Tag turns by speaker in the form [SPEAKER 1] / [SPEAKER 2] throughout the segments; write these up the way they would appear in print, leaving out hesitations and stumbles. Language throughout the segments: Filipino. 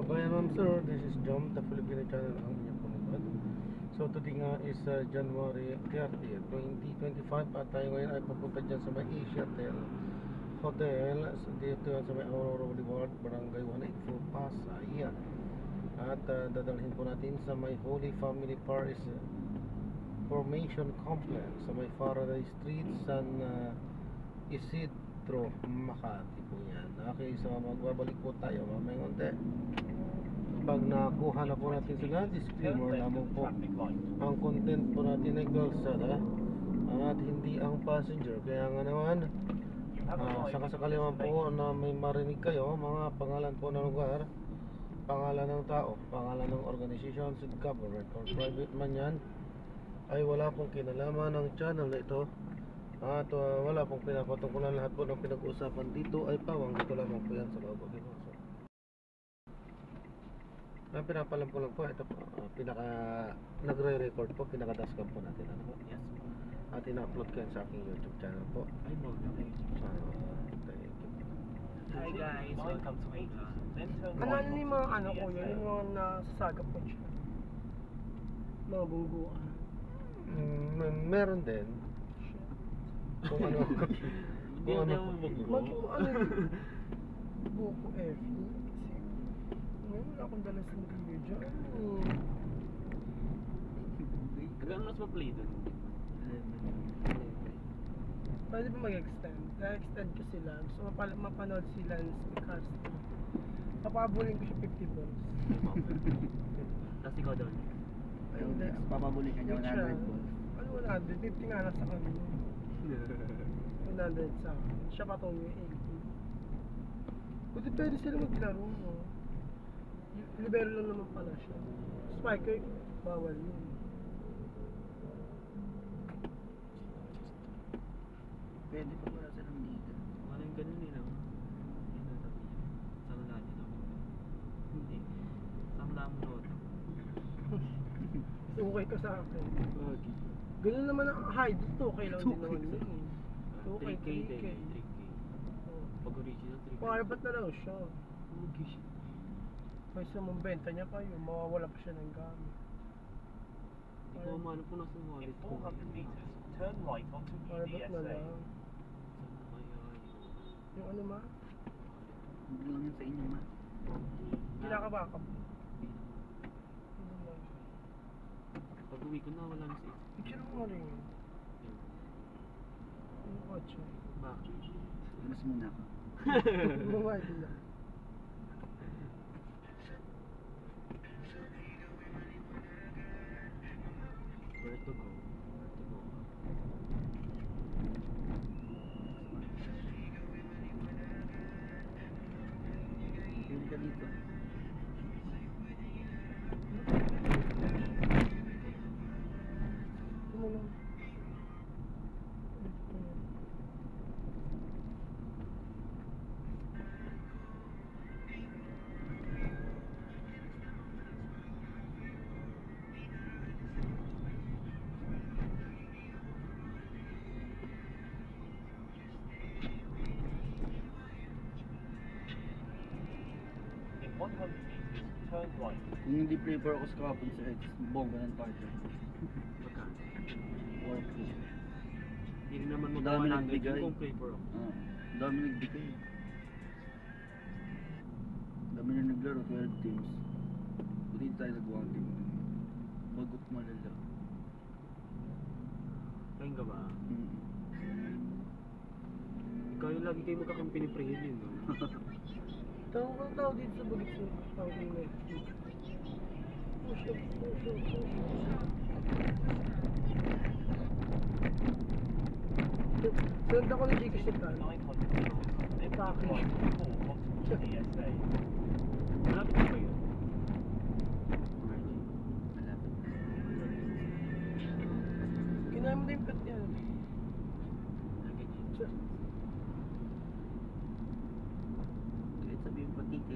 [SPEAKER 1] Kabayan ma'am sir, this is Jom, the Filipino channel ang inyong punod. So today nga is January 30, 2025 at tayo ngayon ay papunta dyan sa may Asiatel Hotel dito sa may Aurora Boulevard, Barangay 184, Pasay. At dadalhin po natin sa may Holy Family Paris Formation Complex sa may Faraday Street, San Isidro, Makati po yan. Okay, so magbabalik po tayo mamaya konti. Pag nakuha na po natin sila, disclaimer lamang po, ang content po natin ay kalsada at hindi ang passenger. Kaya nga naman, sakasakali naman po na may marinig kayo mga pangalan po ng lugar, pangalan ng tao, pangalan ng organization, government or private man yan, ay wala pong kinalaman ng channel na ito. At wala pong pinapatungkulan. Lahat po ng pinag-uusapan dito ay pawang dito lamang po yan sa loob. Okay po, so pinapalam po lang po. Ito po, pinaka nagre-record po, pinaka-dashcam po natin, ano po?
[SPEAKER 2] Yes po.
[SPEAKER 1] At ina-upload ko yan sa aking YouTube channel po.
[SPEAKER 2] Ay, mo.
[SPEAKER 1] Thank you.
[SPEAKER 2] Hi guys, welcome to my vlog.
[SPEAKER 3] Ano yung mga ano ko yun, yung mga nasasagap po siya, mga bungguan.
[SPEAKER 1] Meron din. Kung ano kung ano
[SPEAKER 3] Buko F. Ngayon wala akong dala sa video dyan.
[SPEAKER 2] Hanggang mas ma-play dun.
[SPEAKER 3] Pwede ba mag-extend? Na-extend ko sila. Gusto mapanood sila sa Castro. Papabulin ko siya 50 balls.
[SPEAKER 2] Tapos ikaw doon.
[SPEAKER 4] Papabuli ka niya 100 balls.
[SPEAKER 3] Ano 100? 50 nga lang sa kanila. 100 sa akin. Siya patong yung 80. Buti pwede sila maglaro, no? Libero lang naman pala siya. Spiker, bawal yun.
[SPEAKER 4] Pwede pa wala silang dito.
[SPEAKER 2] Walang ganun nila. Yun ang sabi niya. Sangla niya daw. Hindi. Sangla mo daw.
[SPEAKER 3] Okay ka sa akin.
[SPEAKER 2] Okay.
[SPEAKER 3] Ganun naman ang hide. 2K lang din naman yun. 2K,
[SPEAKER 2] 3K
[SPEAKER 3] 3K.
[SPEAKER 2] din. 3K. Pag original 3K.
[SPEAKER 3] Pangarapat na lang siya.
[SPEAKER 2] Okay siya.
[SPEAKER 3] Kaysa mong benta niya pa yun, mawawala pa siya ng gamit.
[SPEAKER 2] Ikaw mano po nasa wallet ko.
[SPEAKER 5] 400 meters, turn right onto
[SPEAKER 3] Pangarapat na
[SPEAKER 5] EDSA.
[SPEAKER 3] lang.
[SPEAKER 2] Saan na kaya yun?
[SPEAKER 3] Yung ano ma?
[SPEAKER 4] Hindi lang yun sa inyo, ma.
[SPEAKER 3] Kinakabaka.
[SPEAKER 2] Pag uwi ko na, wala na sa isa.
[SPEAKER 3] Picture mo rin yun. Ano kotse?
[SPEAKER 2] Bakit?
[SPEAKER 4] Mas muna ako.
[SPEAKER 3] Mga idea.
[SPEAKER 2] Where to go? Where to go?
[SPEAKER 4] Pili ka dito.
[SPEAKER 3] Tumulong.
[SPEAKER 5] In 100 meters, turn right.
[SPEAKER 4] Kung hindi prepare ako sa kapon sa X, bongga ng target.
[SPEAKER 2] Magkano?
[SPEAKER 4] Or plus.
[SPEAKER 2] Hindi rin naman
[SPEAKER 4] Dami
[SPEAKER 2] mag-100
[SPEAKER 4] nagbigay.
[SPEAKER 2] yung kung paper ako.
[SPEAKER 4] Dami nagbigay. Dami na naglaro, 12 teams. Buti tayo nag-1 team. Bagot malala.
[SPEAKER 2] Ayun ka ba? Ikaw yung lagi kayo magkakampi ni Prehil yun, no?
[SPEAKER 3] Tawag ang tao dito sa bagit sa tawag ng Netflix. Push up, push up, push up. Send ako ng Gcash ni Carl.
[SPEAKER 5] 900 meters, then
[SPEAKER 3] Bakit?
[SPEAKER 5] right 4 onto EDSA.
[SPEAKER 2] Malapit na ba yun?
[SPEAKER 4] Malapit.
[SPEAKER 3] Kinahin mo din yung pet niya.
[SPEAKER 2] Lagi niya.
[SPEAKER 3] Siya.
[SPEAKER 4] Kahit sabihin pa tite.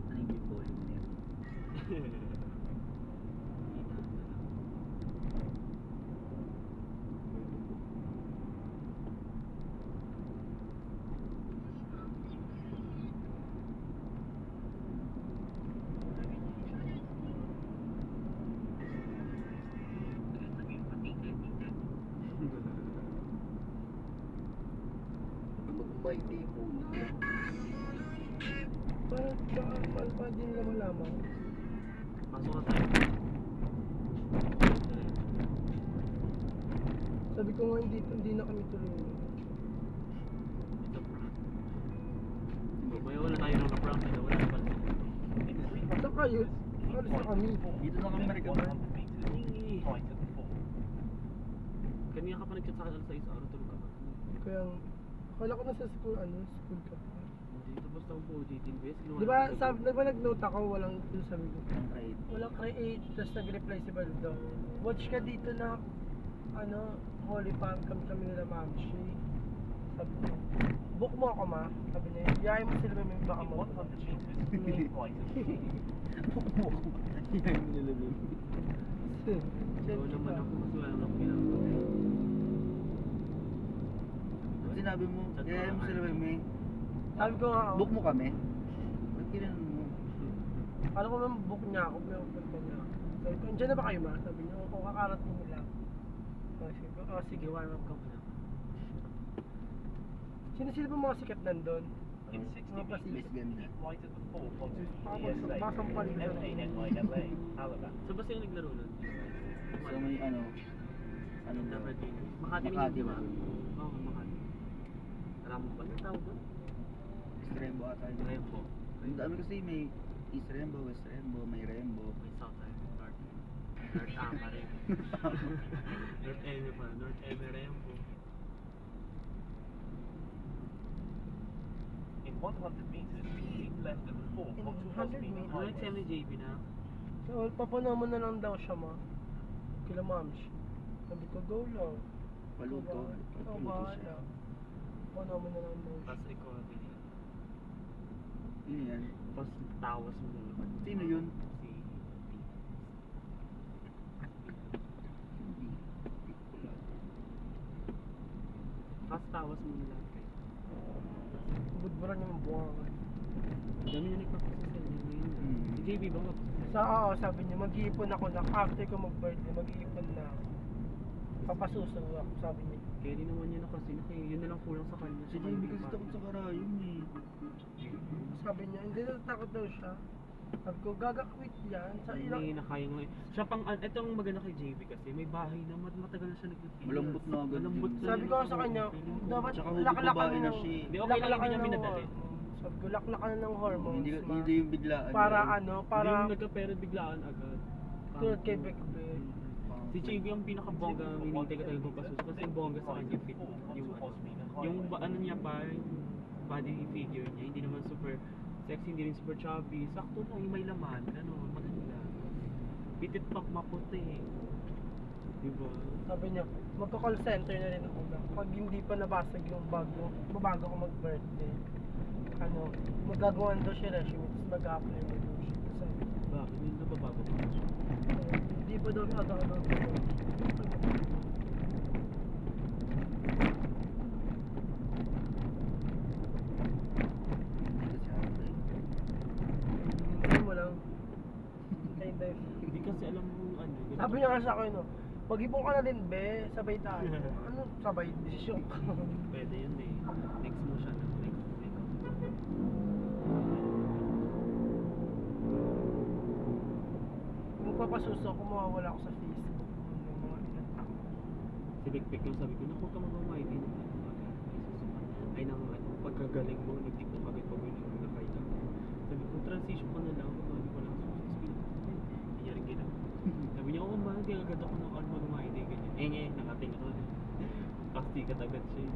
[SPEAKER 4] Ano yung big volume na yun?
[SPEAKER 3] Parang baka pa din nila malaman.
[SPEAKER 2] Pasok ka tayo.
[SPEAKER 3] Sabi ko nga hindi na kami tuloy.
[SPEAKER 2] Ito prank. May wala tayo ng prank na wala na pala.
[SPEAKER 3] Basta kayo, alis na kami.
[SPEAKER 4] Dito na kami recover.
[SPEAKER 5] 100 meters, right at the fall.
[SPEAKER 2] Kanina ka pa nag-chat sa akin alas 6 araw, tulog ka pa.
[SPEAKER 3] Kaya, akala ko na sa school, school ka pa.
[SPEAKER 2] Hindi, tapos lang po, 18 beses.
[SPEAKER 3] Di ba, nag-note ako, walang yung sabi ko.
[SPEAKER 4] Right.
[SPEAKER 3] Walang create, tapos nag-reply si Baldo. Watch ka dito na, Holy Farm kami nila Ma'am Shi. Sabi ko, book mo ako ma. Sabi niya, yayain mo sila may baka
[SPEAKER 5] In
[SPEAKER 3] mo.
[SPEAKER 5] 100 meters, keep right at the fall.
[SPEAKER 4] Yan yung nilagay.
[SPEAKER 2] Oo naman ako, kasi wala naman ako ginagawa.
[SPEAKER 4] Sinabi mo, kaya mo sila may
[SPEAKER 3] Sabi ko nga,
[SPEAKER 4] book mo kami. Ba't kailan mo?
[SPEAKER 3] alam ko naman book niya ako, may punta niya ako. Sabi ko, andyan na ba kayo ma? Sabi niya, kung kakarating nila. Sabi ko, sige,
[SPEAKER 2] Warm up ka muna.
[SPEAKER 3] Sino ba mga sikat nandun?
[SPEAKER 5] In 60
[SPEAKER 3] Mga
[SPEAKER 5] meters,
[SPEAKER 4] Miss Ganda.
[SPEAKER 5] keep right at the fall onto
[SPEAKER 3] Baka masampal
[SPEAKER 5] ESA,
[SPEAKER 3] na.
[SPEAKER 5] LANYLA, Alabama.
[SPEAKER 2] So, basta yung naglaro nun?
[SPEAKER 4] So may ano ba?
[SPEAKER 2] Makati rin
[SPEAKER 4] Makati
[SPEAKER 2] yun, di ba?
[SPEAKER 4] ba?
[SPEAKER 2] Oo, Makati. Alam mo ba? Ano tawag ba?
[SPEAKER 4] East Rembo ata yun.
[SPEAKER 2] Rainbow.
[SPEAKER 4] Ang dami kasi may East Rembo, West Rembo, may Rembo.
[SPEAKER 2] May South Side, North. North Ama rin. North Eme pa. North Eme Rainbow.
[SPEAKER 5] In 100 meters, keep left at the fall
[SPEAKER 3] In
[SPEAKER 5] onto
[SPEAKER 3] 100
[SPEAKER 5] Osmina
[SPEAKER 3] meters?
[SPEAKER 2] Ano
[SPEAKER 5] Highway.
[SPEAKER 2] exam ni JB na?
[SPEAKER 3] So, papunaw mo na lang daw siya ma. Kila Ma'am Shi. Sabi ko, go lang.
[SPEAKER 4] Paluto.
[SPEAKER 3] Oo,
[SPEAKER 4] Paluto
[SPEAKER 3] bahala.
[SPEAKER 4] siya.
[SPEAKER 3] Papunaw mo na lang daw siya.
[SPEAKER 2] Tapos ikaw, bili.
[SPEAKER 4] Yun yan.
[SPEAKER 2] Tapos tawas mo naman.
[SPEAKER 4] Sino yun?
[SPEAKER 2] Si
[SPEAKER 4] Hindi. Hindi ko lang.
[SPEAKER 2] Tapos tawas mo nila.
[SPEAKER 3] Budburan yung buwangan.
[SPEAKER 2] Dami na nagpapasa sa inyo ngayon. Si JB ba magpapasa?
[SPEAKER 3] Sabi niya, mag-iipon ako na after ko mag-birthday, mag-iipon na ako. Papasuso ako, sabi niya.
[SPEAKER 2] Kaya di naman yun na kasi yun na lang kulang sa kanya.
[SPEAKER 4] Si JB kasi takot sa karayom eh.
[SPEAKER 3] Sabi niya, hindi natakot daw siya. Sabi ko, gagakwit yan. Sa ilang...
[SPEAKER 2] Hindi na kaya nga. Siya pang, ito ang maganda kay JB kasi may bahay na matagal na siya nagpipili.
[SPEAKER 4] Malambot na agad
[SPEAKER 2] Malambot
[SPEAKER 4] yun.
[SPEAKER 2] na
[SPEAKER 3] Sabi
[SPEAKER 2] yun.
[SPEAKER 3] ko sa kanya, dapat
[SPEAKER 4] Tsaka huwag
[SPEAKER 3] laklakan
[SPEAKER 4] babae na
[SPEAKER 3] ng...
[SPEAKER 4] siya eh.
[SPEAKER 2] Hindi, okay lang,
[SPEAKER 3] laklakan
[SPEAKER 2] hindi niya
[SPEAKER 3] ng
[SPEAKER 2] minadali.
[SPEAKER 3] hormones. Sabi ko, laklakan ng hormones.
[SPEAKER 4] Hindi yung biglaan.
[SPEAKER 3] Para
[SPEAKER 4] yun.
[SPEAKER 3] ano,
[SPEAKER 2] Para
[SPEAKER 3] para...
[SPEAKER 2] yung nagka-pero biglaan agad.
[SPEAKER 3] Tulad kay Bekbek.
[SPEAKER 2] Si JB ang pinaka-bongga minintay ka talaga pasus kasi yung bongga sa kanya fit yung ano niya pa yung body figure niya hindi naman super sexy hindi rin super chubby sakto lang yung may laman ano maganda pitit pa maputi diba
[SPEAKER 3] Sabi niya, magka-call center na rin ako na. Pag hindi pa nabasag yung bago ko mag-birthday, magagawan daw siya resume, tapos mag-apply mo daw siya. Sabi ko,
[SPEAKER 2] bakit hindi nababago pa
[SPEAKER 3] hindi pa daw agad-agad.
[SPEAKER 4] Hindi kasi ako eh.
[SPEAKER 3] Hintayin mo lang. Hintayin tayo.
[SPEAKER 2] hindi kasi alam mo ano
[SPEAKER 3] Sabi niya nga sa akin, mag-ipon ka na din, be. Sabay tayo. Ano sabay? Desisyon ka.
[SPEAKER 2] pwede yun eh next mo siya na next
[SPEAKER 3] Kung papasuso ako, mawawala ako sa Facebook. Yung mga ilan.
[SPEAKER 2] si Bekbek yung sabi ko naku ka mag-umay din ay nang ano, pagkagaling mo nag-tiktok agad pag may nag-nakay ka sabi ko transition ko na lang kumali ko lang sa Facebook hindi niya rin ginawa sabi niya oo man hindi agad ako ng ano mag-umay din ganyan nakating ako pastikat agad siya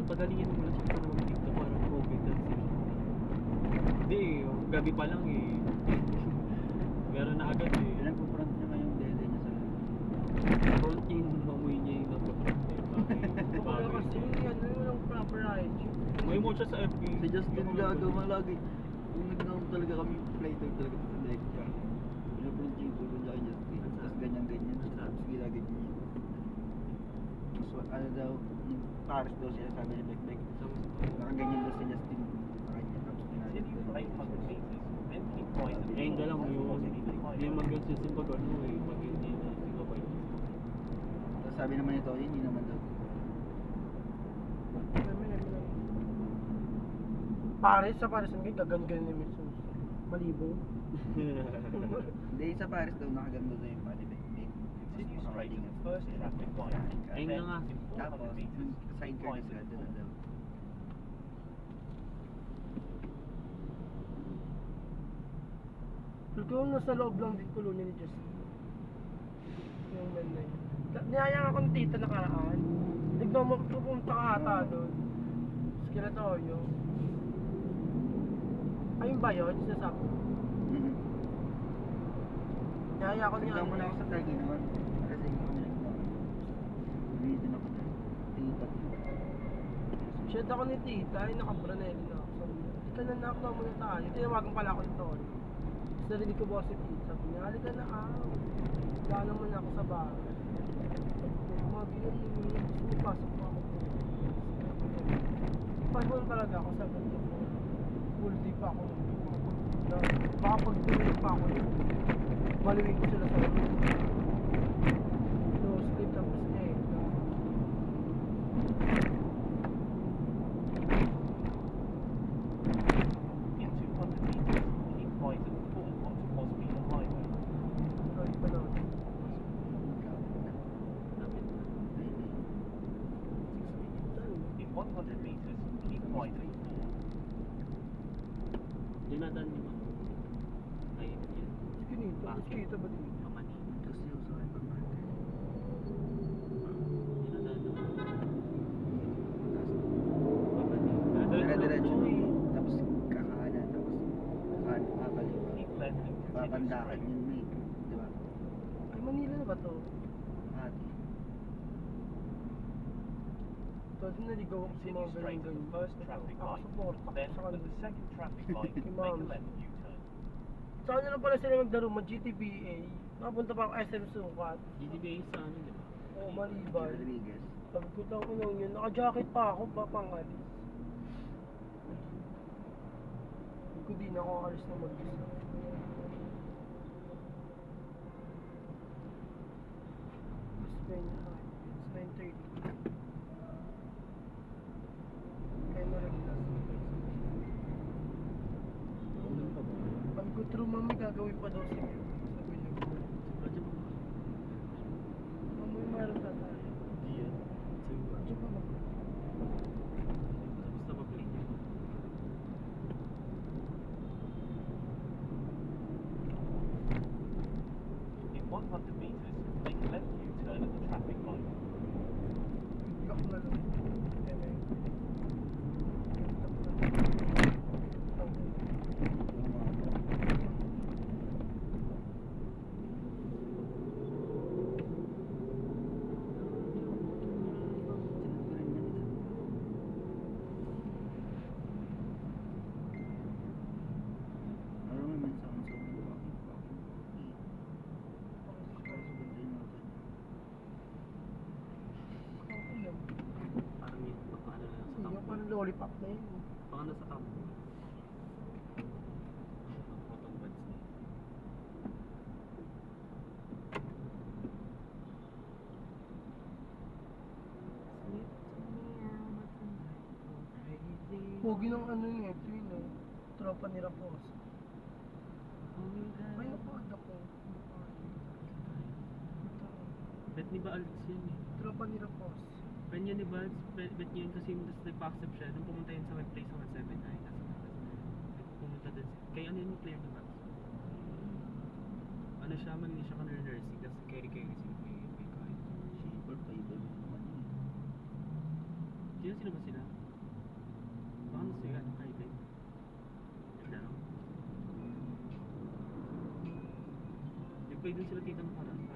[SPEAKER 2] pagalingin mo lang siya sa mga TikTok parang COVID transition hindi gabi pa lang eh meron na agad eh
[SPEAKER 4] Pinagpo-front niya ngayong dede niya sa loob.
[SPEAKER 2] front yung mamoy niya yung nagpa-front eh
[SPEAKER 3] Wala kasi, walang proper hygiene.
[SPEAKER 2] may mo siya sa FB
[SPEAKER 4] Si Justin gagawa lagi. Kung nag-noun talaga kami, playtime talaga sa deck niya. Pinag-front niya yung tulo niya kay Justin. Tapos ganyan-ganyan. Tapos gilagad niya. Tapos ano daw, yung Paris daw siya sabi ni Bekbek. Nakaganyan daw si Justin sa kanya. Tapos
[SPEAKER 5] Continue for 800 meters, then keep right at the
[SPEAKER 2] eh hindi lang
[SPEAKER 5] fall
[SPEAKER 2] yung
[SPEAKER 5] onto Osmina
[SPEAKER 2] yung
[SPEAKER 5] Highway.
[SPEAKER 2] mag-consistent pag ano eh pag hindi na sinabay
[SPEAKER 4] Tapos sabi naman nito, hindi naman daw.
[SPEAKER 3] Paris, sa Paris ang gagan-gagan yung suso. Malibong.
[SPEAKER 4] Hindi, sa Paris daw nakaganda na yung Palibek.
[SPEAKER 5] Continue straight at the first traffic light.
[SPEAKER 2] Ayun na nga.
[SPEAKER 5] In 400
[SPEAKER 4] Tapos,
[SPEAKER 5] meters,
[SPEAKER 4] side
[SPEAKER 5] keep
[SPEAKER 4] curve
[SPEAKER 5] right
[SPEAKER 4] ka,
[SPEAKER 5] at
[SPEAKER 4] doon na daw.
[SPEAKER 3] Feel ko nasa loob lang din kolonya ni Justin. Yung man na yun. Niyaya nga ako ng tita nakaraan. Tignan mo, pupunta ka ata doon. Skeletoryo. Ayun ba yun? Sinasabi ko. Niyaya ako niya.
[SPEAKER 4] Nagdamo na ako sa Taguig naman. Kasi hindi kami nagdamo. Ulitin ako na. Tita.
[SPEAKER 3] Shit ako ni tita, ay nakabranelli na ako. Sabi niya, ika na nakakita muna tayo. Tinawagan pala ako nito. Narinig ko ba si tita? Sabi niya, halika na ako. Wala naman ako sa bahay. Umabi na yun, gusto niya pasok pa ako. Pasok na talaga ako, sabi ko. Full day pa ako. Baka pag-tuloy pa ako. Baliwin ko sila sa room. No sleep, tapos eh.
[SPEAKER 5] In 200 meters, keep right at 4 onto Osmium Highway.
[SPEAKER 3] Sorry pa na.
[SPEAKER 5] In 100 meters, keep right at 4.
[SPEAKER 2] Dinadaan niyo ba? Ay, yan.
[SPEAKER 3] Kinito, mas kita ba dito?
[SPEAKER 2] Pamani.
[SPEAKER 4] Tapos yung sa akin pag-market.
[SPEAKER 2] Dinadaan niyo.
[SPEAKER 4] Dire-diretso. Tapos kakanan. Tapos kakaliwa.
[SPEAKER 5] Keep left and continue
[SPEAKER 4] Papandakan
[SPEAKER 5] straight.
[SPEAKER 4] yun may. Di ba?
[SPEAKER 3] Ay, Manila na ba to?
[SPEAKER 4] Makati.
[SPEAKER 3] Dati naligaw ako sa
[SPEAKER 5] Continue
[SPEAKER 3] mga
[SPEAKER 5] straight at the
[SPEAKER 3] ganun-ganun.
[SPEAKER 5] first traffic
[SPEAKER 3] Ako
[SPEAKER 5] light.
[SPEAKER 3] support ako
[SPEAKER 5] Then,
[SPEAKER 3] sa
[SPEAKER 5] at the
[SPEAKER 3] kanila.
[SPEAKER 5] second traffic light,
[SPEAKER 3] Kay
[SPEAKER 5] make a
[SPEAKER 3] Ma'am.
[SPEAKER 5] left U-turn.
[SPEAKER 3] Saan na lang pala sila magdaro? Mag-GTBA. Napunta pa ako SM Sukat.
[SPEAKER 2] GTBA sa ano, di ba?
[SPEAKER 3] Oo, Malibay.
[SPEAKER 4] Rodriguez.
[SPEAKER 3] Sabi ko daw ko yun. Naka-jacket pa ako, papangalis. Sabi ko di na ako alis na mag-isa. It's 9:30. Kaya na-reglas. Sabi ko, true mami, gagawin pa daw si Mel. Sabi niya,
[SPEAKER 2] Radyo ba?
[SPEAKER 3] mami, meron ka tayo.
[SPEAKER 2] Hindi yan.
[SPEAKER 3] Radyo pa ba?
[SPEAKER 2] Basta mag-play niya.
[SPEAKER 5] In 100 meters, make a left U-turn at the traffic light.
[SPEAKER 3] Bigak na lang.
[SPEAKER 4] Ano may minsan sa mga walking. Para sa ganda yung natin.
[SPEAKER 3] Okay lang.
[SPEAKER 2] Parang yun. Pag ano na lang sa
[SPEAKER 3] Hindi,
[SPEAKER 2] campo.
[SPEAKER 3] parang lollipop na yun.
[SPEAKER 2] Pag ano sa campo. Cotton buds na yun.
[SPEAKER 3] Pogi ng ano nito yun eh. Tropa ni Rapos. May napad ako.
[SPEAKER 2] Bet ni Baals yun eh.
[SPEAKER 3] Tropa ni Rapos.
[SPEAKER 2] Bet niya ni Baals, bet niya yun kasi mas nagpa-accept siya nung pumunta yun sa may place sa 179. Pumunta din siya. Kaya ano yung player ni Baals? Ano siya, manini siya ka nursing, tapos carry-carry siya may kahit.
[SPEAKER 4] Shaper, playboy mo naman yun.
[SPEAKER 2] Sino ba sila? Baka na sila, ano, highlight. Naglaro. Nag-play din sila tita mo parang nag-play ka.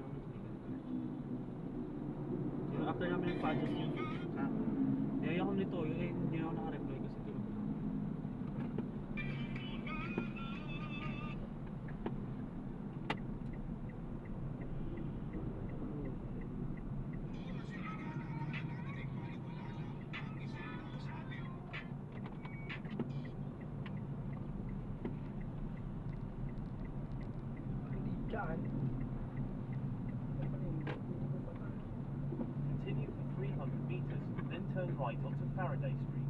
[SPEAKER 2] Pero after namin nag-pa-adjust yung
[SPEAKER 4] Ah,
[SPEAKER 2] niyaya ko nito, yun eh, hindi na ako naka-reply kasi tulog na.
[SPEAKER 3] Hindi dyan. Hindi ko pa tayo.
[SPEAKER 5] Continue for 300 meters, then turn right onto Faraday Street.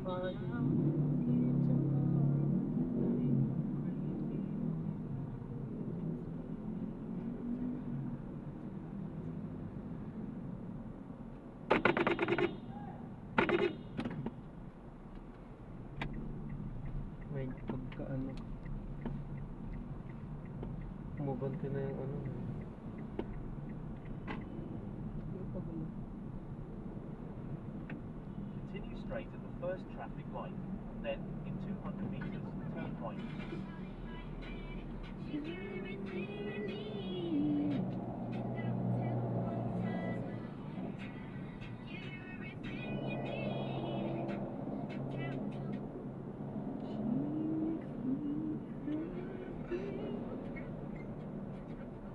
[SPEAKER 3] Para di.
[SPEAKER 1] May pagkaano. Umabante na yung ano.
[SPEAKER 3] Yung pag-ulo.
[SPEAKER 5] Continue straight at the first traffic light. Then, in 200 meters, turn right.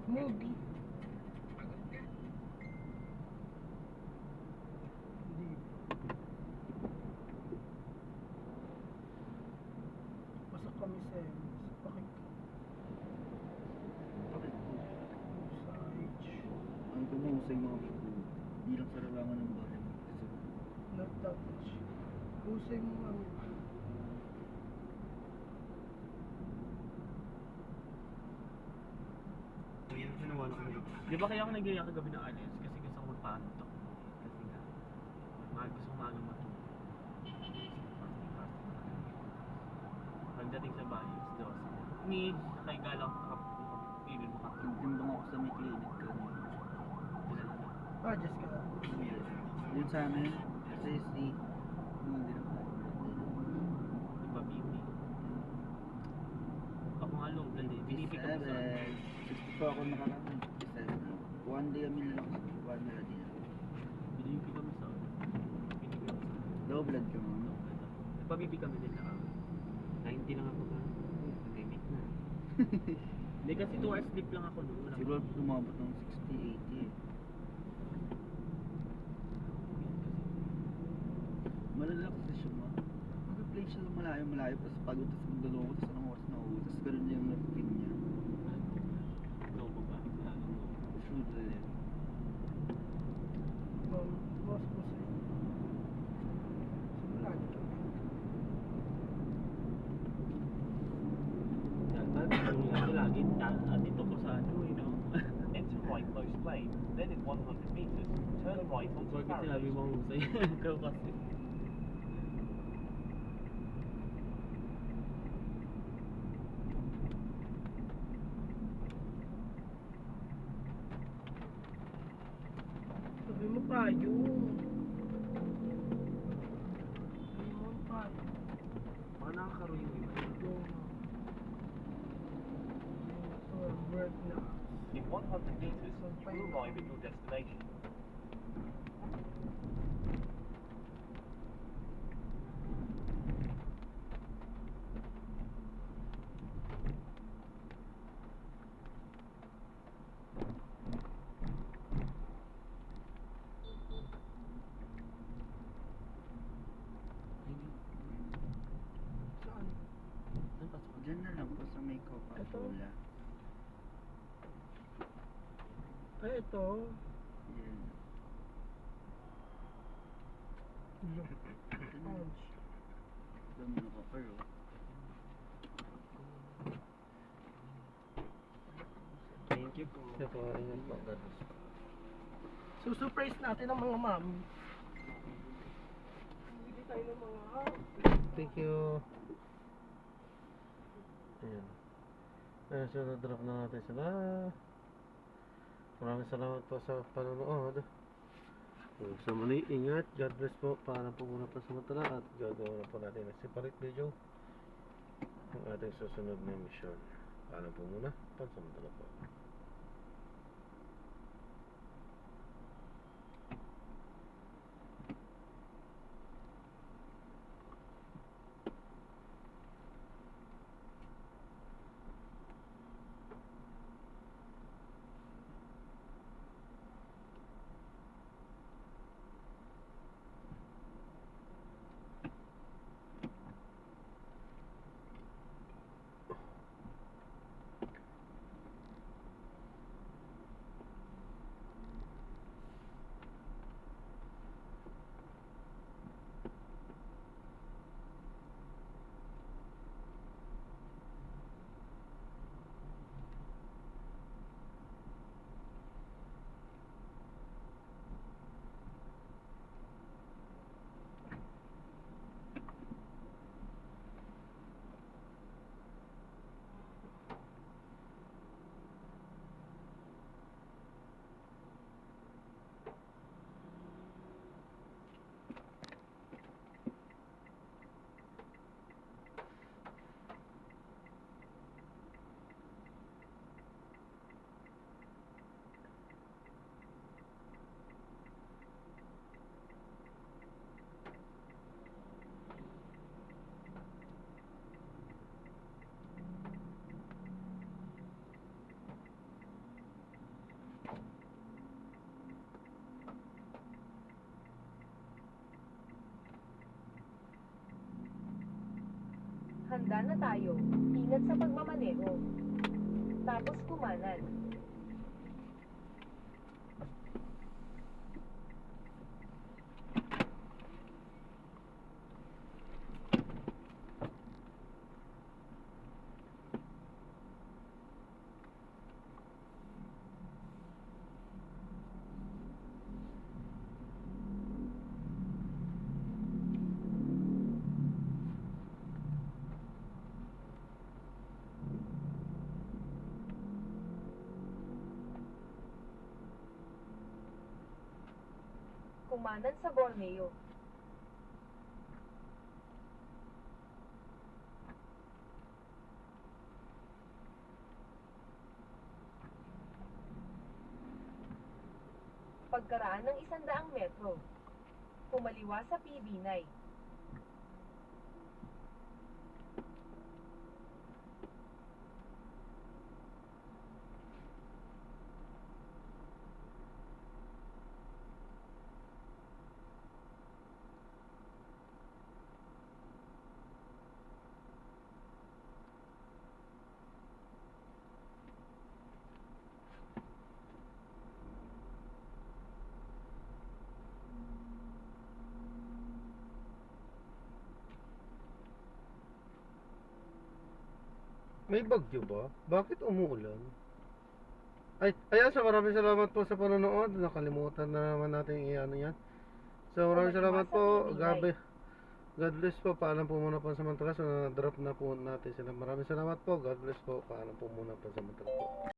[SPEAKER 3] Movie. Hindi. Pasok kami sa pakik.
[SPEAKER 4] Bakit po?
[SPEAKER 3] Sa H.
[SPEAKER 4] Ang kumusay mga bro. Hindi lang sa larangan ng bahay. Kasi
[SPEAKER 3] Not that much. Husay mo kami.
[SPEAKER 2] Ayun, ginawa na ko. Di ba kaya ako nag-iyak kagabi ng alis? Kasi gusto ko magpaano to. Kasi nga, gusto ko maagang matulog. Pagdating sa bahay, is 12. Ni, nakahiga lang ako kapilin makatulog.
[SPEAKER 4] timbang ako sa may clinic kanina.
[SPEAKER 3] Ah, just ka.
[SPEAKER 4] Yes. Yun sa amin, kasi si hindi na tayo.
[SPEAKER 2] Di ba, BP? Ako nga low blood eh. Binipi ka mo sa ano.
[SPEAKER 4] 60 pa ako nakarating. 57. One day a meal lang ako sa one meal a day.
[SPEAKER 2] Binipi kami sa ano. Binipi kami sa ano.
[SPEAKER 4] Low blood ka mo.
[SPEAKER 2] Low blood ako. Nagpabibi kami din na 90 lang ako ba? Nag-limit na. Hindi kasi 2 hours sleep lang ako noon. Wala
[SPEAKER 4] Siguro
[SPEAKER 2] pa.
[SPEAKER 4] lumabot ng 60, 80 eh. Malalak kasi siya mo. Mag-play siya ng malayo-malayo, tapos pagod, tapos magdaloko, tapos anong oras na uwi, tapos ganun yung routine niya.
[SPEAKER 2] Lobo ba? Lalo lobo.
[SPEAKER 4] True to live.
[SPEAKER 3] Boss ko sa'yo. Simula na kami.
[SPEAKER 2] Ito lagi, dito ko sa ano eh, no?
[SPEAKER 5] Enter right close lane. Then, in 100 meters, turn right onto
[SPEAKER 2] Bakit sinabi
[SPEAKER 5] Farrows.
[SPEAKER 2] mo husay? Ikaw kasi.
[SPEAKER 3] Sabi mo payo. Sabi mo payo.
[SPEAKER 2] Baka nakakaro yung iba.
[SPEAKER 3] Yung... Work na.
[SPEAKER 5] In 100 meters, you will arrive at your destination.
[SPEAKER 3] Saan?
[SPEAKER 2] Saan pasok?
[SPEAKER 4] Diyan na lang po sa may Coca-Cola.
[SPEAKER 3] Ay, ito.
[SPEAKER 4] Yan.
[SPEAKER 3] Punch.
[SPEAKER 4] Dami na ka pero.
[SPEAKER 2] Thank you po.
[SPEAKER 1] Ito po, ayun po. God bless po.
[SPEAKER 3] Susurprise natin ang mga mami. Hindi tayo ng mga
[SPEAKER 1] Thank you. Ayan. Ayan, so na-drop na natin sila. Maraming salamat po sa panonood. Sa muli, ingat. God bless po. Paalam po muna pa sa matala at gagawa na po natin ng separate video ang ating susunod na mission. Paalam po muna. Pansamantala po.
[SPEAKER 6] Handa na tayo. Ingat sa pagmamaneho. Tapos kumanan. Kumanan sa Borneo. Pagkaraan ng 100 metro. Kumaliwa sa PB9.
[SPEAKER 1] May bagyo ba? Bakit umuulan? Ay, ayan, so maraming salamat po sa panonood. Nakalimutan na naman natin i-ano yan. So maraming salamat po. God bless po. Paalam po muna po sa samantala. So na-drop na po natin sila. Maraming salamat po. God bless po. Paalam po muna po sa samantala po.